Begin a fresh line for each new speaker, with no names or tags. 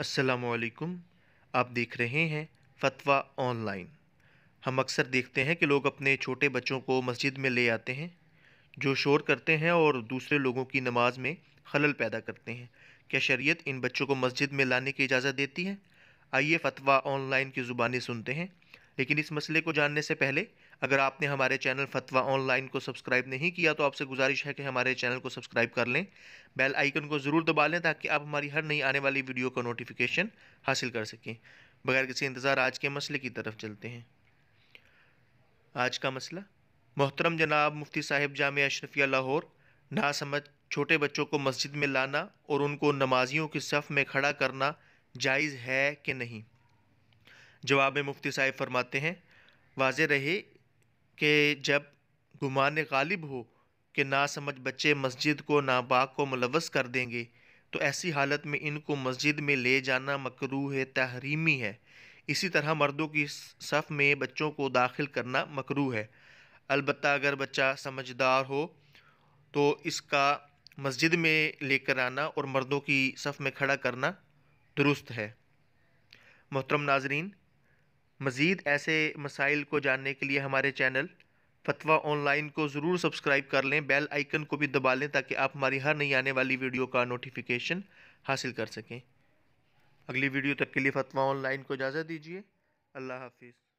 अस्सलामुअलैकुम। आप देख रहे हैं फ़तवा ऑनलाइन। हम अक्सर देखते हैं कि लोग अपने छोटे बच्चों को मस्जिद में ले आते हैं, जो शोर करते हैं और दूसरे लोगों की नमाज में खलल पैदा करते हैं। क्या शरीयत इन बच्चों को मस्जिद में लाने की इजाज़त देती है? आइए फ़तवा ऑनलाइन की ज़ुबानी सुनते हैं। लेकिन इस मसले को जानने से पहले, अगर आपने हमारे चैनल फ़तवा ऑनलाइन को सब्सक्राइब नहीं किया तो आपसे गुजारिश है कि हमारे चैनल को सब्सक्राइब कर लें, बेल आइकन को ज़रूर दबा लें ताकि आप हमारी हर नई आने वाली वीडियो का नोटिफिकेशन हासिल कर सकें। बगैर किसी इंतज़ार आज के मसले की तरफ चलते हैं। आज का मसला, मोहतरम जनाब मुफ्ती साहिब जामिया अशरफिया लाहौर, नासमझ छोटे बच्चों को मस्जिद में लाना और उनको नमाजियों की सफ़ में खड़ा करना जायज़ है कि नहीं? जवाब में मुफ्ती साहिब फरमाते हैं, वाज़े रहे कि जब गुमान गालिब हो कि नासमझ बच्चे मस्जिद को नापाक को मुलव्वस कर देंगे, तो ऐसी हालत में इनको मस्जिद में ले जाना मकरूह तहरीमी है। इसी तरह मर्दों की सफ़ में बच्चों को दाखिल करना मकरूह है। अलबत्ता अगर बच्चा समझदार हो तो इसका मस्जिद में लेकर आना और मर्दों की सफ़ में खड़ा करना दुरुस्त है। मोहतरम नाजरीन, मज़ीद ऐसे मसाइल को जानने के लिए हमारे चैनल फ़तवा ऑनलाइन को ज़रूर सब्सक्राइब कर लें, बेल आइकन को भी दबा लें ताकि आप हमारी हर नई आने वाली वीडियो का नोटिफिकेशन हासिल कर सकें। अगली वीडियो तक के लिए फ़तवा ऑनलाइन को इजाज़त दीजिए। अल्लाह हाफिज़।